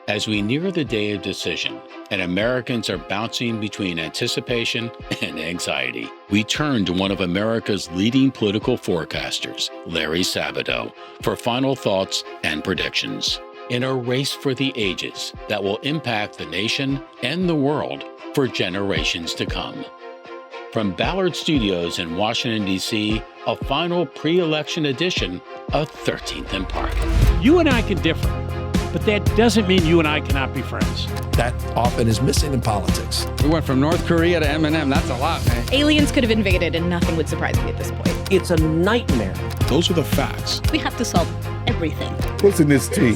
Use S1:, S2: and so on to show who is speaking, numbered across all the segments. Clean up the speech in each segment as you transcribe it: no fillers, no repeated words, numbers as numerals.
S1: As we near the day of decision, and Americans are bouncing between anticipation and anxiety, we turn to one of America's leading political forecasters, Larry Sabato, for final thoughts and predictions. In a race for the ages that will impact the nation and the world for generations to come. From Ballard Studios in Washington, D.C., a final pre-election edition of 13th and Park.
S2: You and I can differ, but that doesn't mean you and I cannot be friends.
S3: That often is missing in politics.
S4: We went from North Korea to Eminem. That's a lot, man.
S5: Aliens could have invaded and nothing would surprise me at this point.
S6: It's a nightmare.
S7: Those are the facts.
S5: We have to solve everything.
S7: What's in this tea?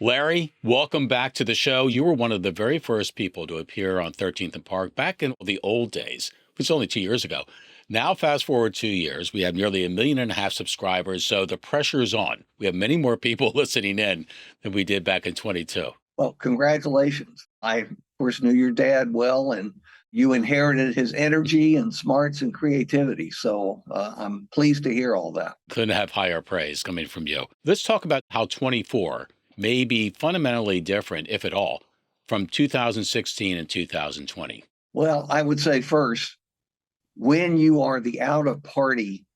S1: Larry, welcome back to the show. You were one of the very first people to appear on 13th and Park back in the old days, which was only 2 years ago. Now, fast forward 2 years, we have nearly 1.5 million subscribers, so the pressure is on. We have many more people listening in than we did back in 22.
S8: Well, congratulations. I, of course, knew your dad well, and you inherited his energy and smarts and creativity. So I'm pleased to hear all that.
S1: Couldn't have higher praise coming from you. Let's talk about how 24 may be fundamentally different, if at all, from 2016 and 2020.
S8: Well, I would say first, when you are the out-of-power party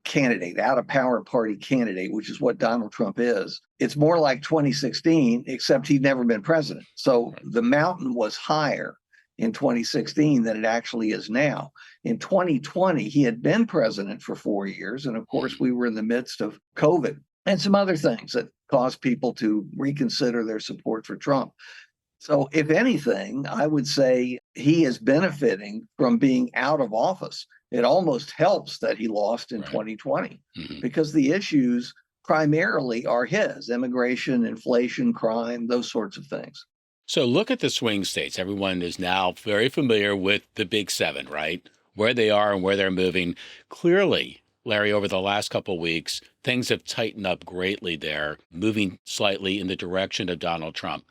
S8: candidate, which is what Donald Trump is, it's more like 2016, except he'd never been president. So the mountain was higher in 2016 than it actually is now. In 2020, he had been president for 4 years. And of course, we were in the midst of COVID and some other things that caused people to reconsider their support for Trump. So if anything, I would say he is benefiting from being out of office. It almost helps that he lost in 2020 because the issues primarily are his: immigration, inflation, crime, those sorts of things.
S1: So look at the swing states. Everyone is now very familiar with the big seven, right? Where they are and where they're moving. Clearly, Larry, over the last couple of weeks, things have tightened up greatly there, moving slightly in the direction of Donald Trump.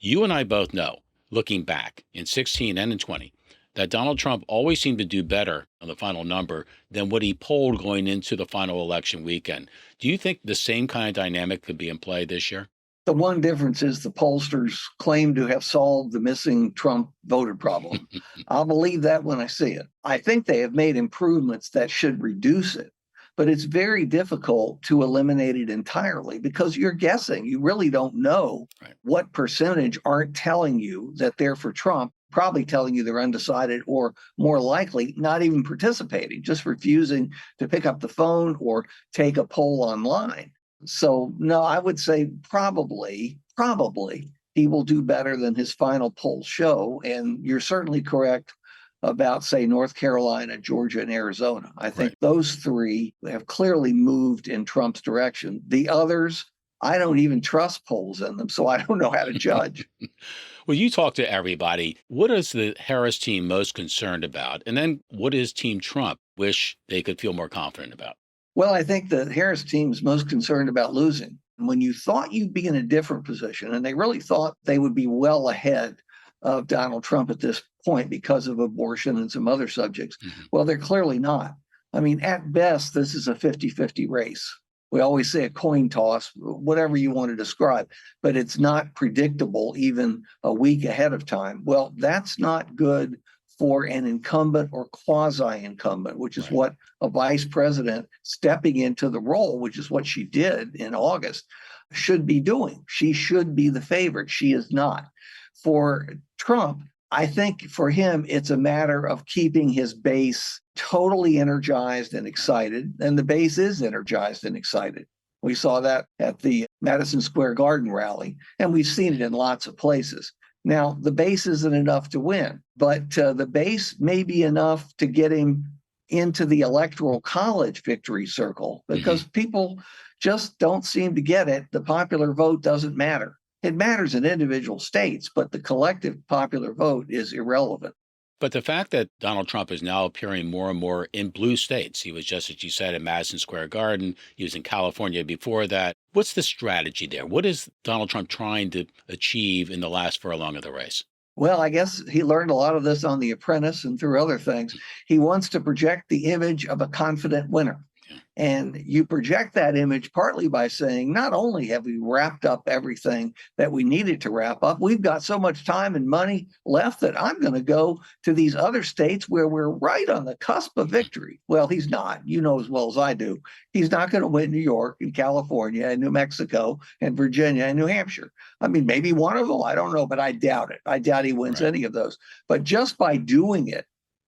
S1: You and I both know, looking back in 16 and in 20, that Donald Trump always seemed to do better on the final number than what he polled going into the final election weekend. Do you think the same kind of dynamic could be in play this year?
S8: The one difference is the pollsters claim to have solved the missing Trump voter problem. I'll believe that when I see it. I think they have made improvements that should reduce it. But it's very difficult to eliminate it entirely because you're guessing. You really don't know what percentage aren't telling you that they're for Trump, probably telling you they're undecided, or more likely not even participating, just refusing to pick up the phone or take a poll online. So no, I would say probably he will do better than his final polls show. And you're certainly correct about, say, North Carolina, Georgia, and Arizona. I think those three have clearly moved in Trump's direction. The others, I don't even trust polls in them, so I don't know how to judge.
S1: Well, you talk to everybody. What is the Harris team most concerned about? And then what is Team Trump wish they could feel more confident about?
S8: Well, I think the Harris team is most concerned about losing. When you thought you'd be in a different position, and they really thought they would be well ahead of Donald Trump at this point because of abortion and some other subjects. Well, they're clearly not. I mean, at best, this is a 50-50 race. We always say a coin toss, whatever you want to describe, but it's not predictable even a week ahead of time. Well, that's not good for an incumbent or quasi-incumbent, which is what a vice president stepping into the role, which is what she did in August, should be doing. She should be the favorite. She is not. For Trump, I think for him, it's a matter of keeping his base totally energized and excited. And the base is energized and excited. We saw that at the Madison Square Garden rally, and we've seen it in lots of places. Now, the base isn't enough to win, but the base may be enough to get him into the electoral college victory circle because people just don't seem to get it. The popular vote doesn't matter. It matters in individual states, but the collective popular vote is irrelevant.
S1: But the fact that Donald Trump is now appearing more and more in blue states, he was just, as you said, at Madison Square Garden, he was in California before that. What's the strategy there? What is Donald Trump trying to achieve in the last furlong of the race?
S8: Well, I guess he learned a lot of this on The Apprentice and through other things. He wants to project the image of a confident winner. And you project that image partly by saying, not only have we wrapped up everything that we needed to wrap up, we've got so much time and money left that I'm going to go to these other states where we're right on the cusp of victory. Well, he's not. You know as well as I do. He's not going to win New York and California and New Mexico and Virginia and New Hampshire. I mean, maybe one of them, I don't know, but I doubt it. I doubt he wins any of those. But just by doing it,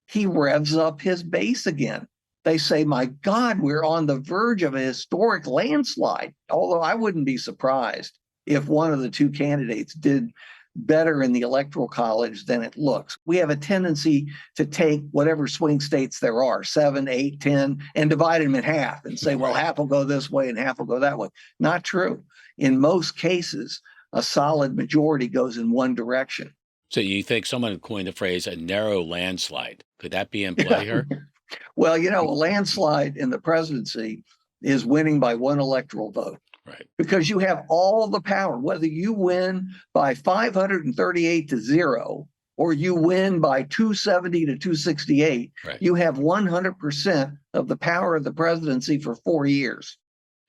S8: he revs up his base again. They say, my God, we're on the verge of a historic landslide. Although I wouldn't be surprised if one of the two candidates did better in the Electoral College than it looks. We have a tendency to take whatever swing states there are, 7, 8, 10, and divide them in half and say, well, half will go this way and half will go that way. Not true. In most cases, a solid majority goes in one direction.
S1: So you think someone coined the phrase a narrow landslide? Could that be in play here?
S8: Well, a landslide in the presidency is winning by one electoral vote.
S1: Right.
S8: Because you have all the power, whether you win by 538 to 0 or you win by 270 to 268, you have 100% of the power of the presidency for 4 years.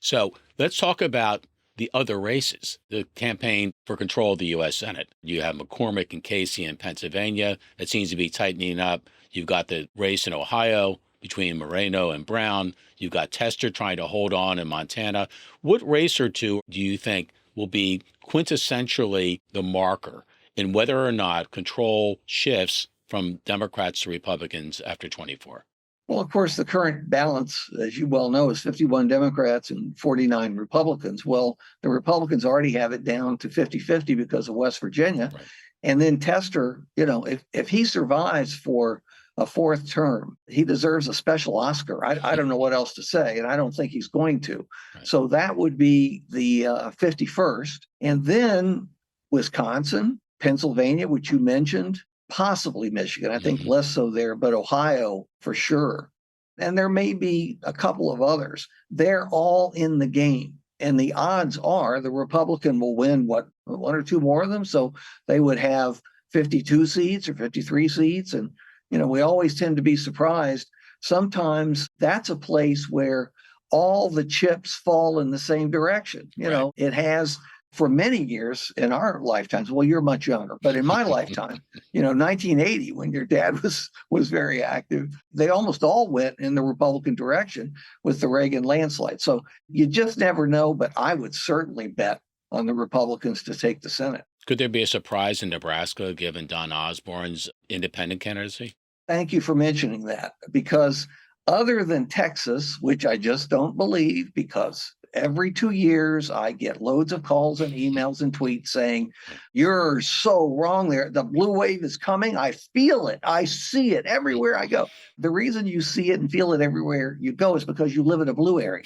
S1: So let's talk about the other races, the campaign for control of the U.S. Senate. You have McCormick and Casey in Pennsylvania. That seems to be tightening up. You've got the race in Ohio between Moreno and Brown. You've got Tester trying to hold on in Montana. What race or two do you think will be quintessentially the marker in whether or not control shifts from Democrats to Republicans after 24?
S8: Well, of course, the current balance, as you well know, is 51 Democrats and 49 Republicans. Well, the Republicans already have it down to 50-50 because of West Virginia.
S1: Right.
S8: And then Tester, if he survives for a fourth term, he deserves a special Oscar. I don't know what else to say, and I don't think he's going to.
S1: Right.
S8: So that would be the 51st. And then Wisconsin, Pennsylvania, which you mentioned, possibly Michigan. I think less so there, but Ohio for sure. And there may be a couple of others. They're all in the game. And the odds are the Republican will win, one or two more of them. So they would have 52 seats or 53 seats. And, we always tend to be surprised. Sometimes that's a place where all the chips fall in the same direction. It has for many years in our lifetimes. Well, you're much younger, but in my lifetime, 1980, when your dad was very active, they almost all went in the Republican direction with the Reagan landslide. So you just never know, but I would certainly bet on the Republicans to take the Senate.
S1: Could there be a surprise in Nebraska given Don Osborne's independent candidacy?
S8: Thank you for mentioning that, because other than Texas, which I just don't believe, because every 2 years, I get loads of calls and emails and tweets saying, you're so wrong there. The blue wave is coming. I feel it. I see it everywhere I go. The reason you see it and feel it everywhere you go is because you live in a blue area.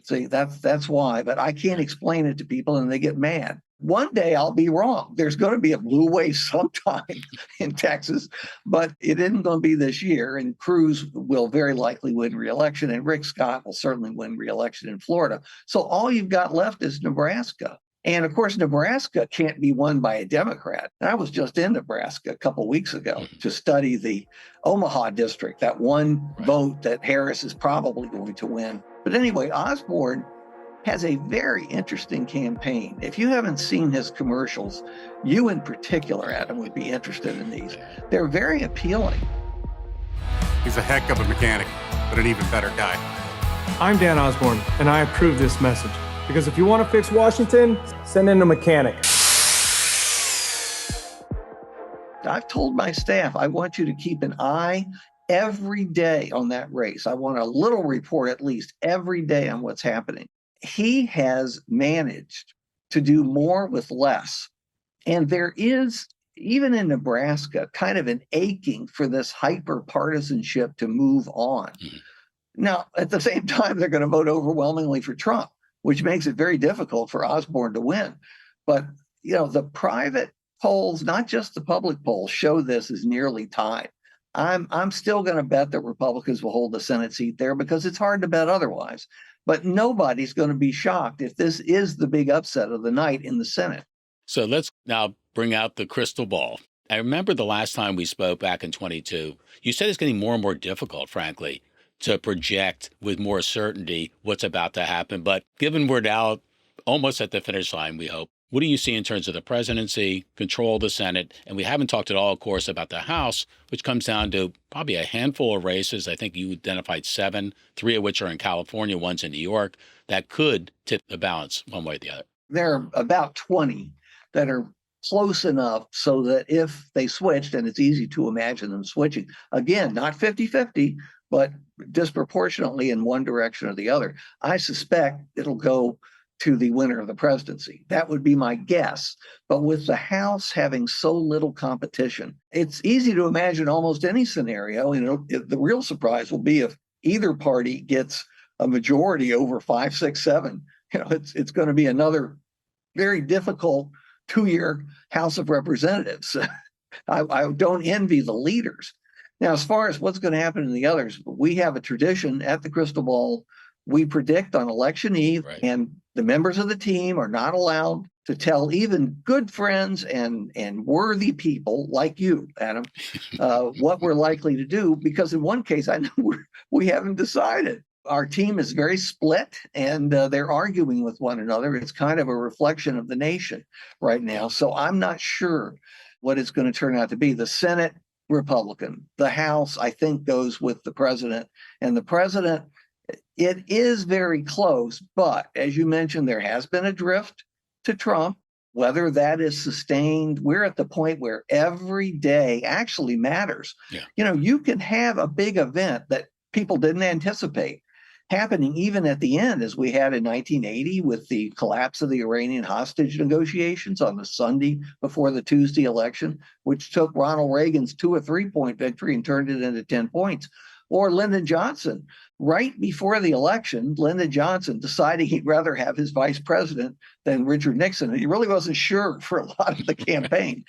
S8: See, that's why. But I can't explain it to people and they get mad. One day I'll be wrong. There's going to be a blue wave sometime in Texas, but it isn't going to be this year. And Cruz will very likely win re-election, and Rick Scott will certainly win re-election in Florida. So all you've got left is Nebraska. And of course, Nebraska can't be won by a Democrat. And I was just in Nebraska a couple of weeks ago to study the Omaha district, that one vote that Harris is probably going to win. But anyway, Osborne has a very interesting campaign. If you haven't seen his commercials, you in particular, Adam, would be interested in these. They're very appealing.
S6: He's a heck of a mechanic, but an even better guy.
S9: I'm Dan Osborne, and I approve this message. Because if you want to fix Washington, send in a mechanic.
S8: I've told my staff, I want you to keep an eye every day on that race. I want a little report at least every day on what's happening. He has managed to do more with less. And there is, even in Nebraska, kind of an aching for this hyper partisanship to move on. Now, at the same time, they're going to vote overwhelmingly for Trump, which makes it very difficult for Osborne to win. But, the private polls, not just the public polls, show this as nearly tied. I'm still going to bet that Republicans will hold the Senate seat there because it's hard to bet otherwise. But nobody's going to be shocked if this is the big upset of the night in the Senate.
S1: So let's now bring out the crystal ball. I remember the last time we spoke back in 22, you said it's getting more and more difficult, frankly, to project with more certainty what's about to happen. But given we're now almost at the finish line, we hope, what do you see in terms of the presidency, control of the Senate? And we haven't talked at all, of course, about the House, which comes down to probably a handful of races. I think you identified 7, 3 of which are in California, one's in New York, that could tip the balance one way or the other.
S8: There are about 20 that are close enough so that if they switched, and it's easy to imagine them switching, again, not 50-50, but disproportionately in one direction or the other, I suspect it'll go to the winner of the presidency. That would be my guess. But with the House having so little competition, it's easy to imagine almost any scenario. The real surprise will be if either party gets a majority over 5, 6, 7. It's going to be another very difficult 2-year House of Representatives. I don't envy the leaders. Now, as far as what's going to happen in the others, we have a tradition at the Crystal Ball. We predict on election eve, right, and the members of the team are not allowed to tell even good friends and worthy people like you, Adam, what we're likely to do, because in one case, I know we haven't decided. Our team is very split, and they're arguing with one another. It's kind of a reflection of the nation right now. So I'm not sure what it's going to turn out to be. The Senate, Republican. The House, I think, goes with the president. And the president, it is very close. But as you mentioned, there has been a drift to Trump. Whether that is sustained, we're at the point where every day actually matters. Yeah. You can have a big event that people didn't anticipate happening even at the end, as we had in 1980 with the collapse of the Iranian hostage negotiations on the Sunday before the Tuesday election, which took Ronald Reagan's 2 or 3 point victory and turned it into 10 points. Or Lyndon Johnson, right before the election, Lyndon Johnson deciding he'd rather have his vice president than Richard Nixon. And he really wasn't sure for a lot of the campaign.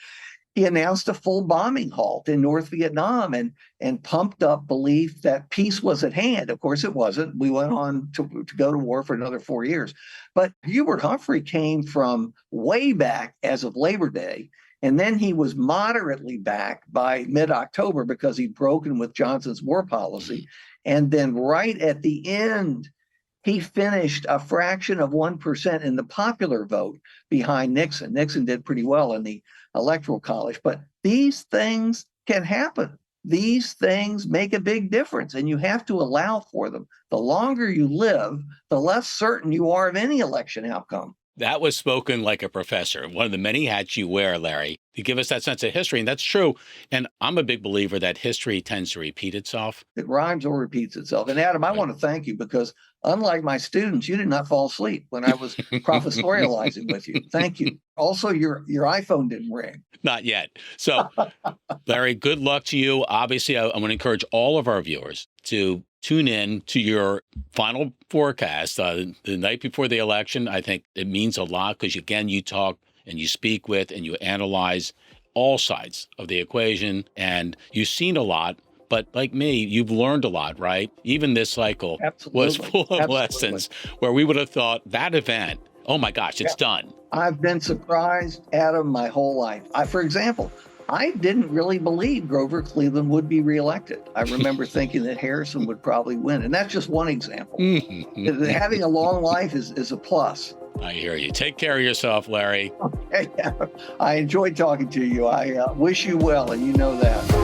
S8: He announced a full bombing halt in North Vietnam and pumped up belief that peace was at hand. Of course, it wasn't. We went on to go to war for another 4 years. But Hubert Humphrey came from way back as of Labor Day, and then he was moderately back by mid-October because he'd broken with Johnson's war policy. And then right at the end, he finished a fraction of 1% in the popular vote behind Nixon. Nixon did pretty well in the Electoral College, but these things can happen. These things make a big difference, and you have to allow for them. The longer you live, the less certain you are of any election outcome.
S1: That was spoken like a professor. One of the many hats you wear, Larry, to give us that sense of history. And that's true. And I'm a big believer that history tends to repeat itself.
S8: It rhymes or repeats itself. And Adam, I want to thank you because unlike my students, you did not fall asleep when I was professorializing with you. Thank you. Also, your iPhone didn't ring.
S1: Not yet. So, Larry, good luck to you. Obviously, I want to encourage all of our viewers to tune in to your final forecast the night before the election. I think it means a lot because, again, you talk and you speak with and you analyze all sides of the equation, and you've seen a lot. But like me, you've learned a lot, right? Even this cycle was full of lessons where we would have thought that event, oh my gosh, it's done.
S8: I've been surprised, Adam, my whole life. For example, I didn't really believe Grover Cleveland would be reelected. I remember thinking that Harrison would probably win. And that's just one example. Having a long life is a plus.
S1: I hear you. Take care of yourself, Larry.
S8: Okay. I enjoyed talking to you. I wish you well, and you know that.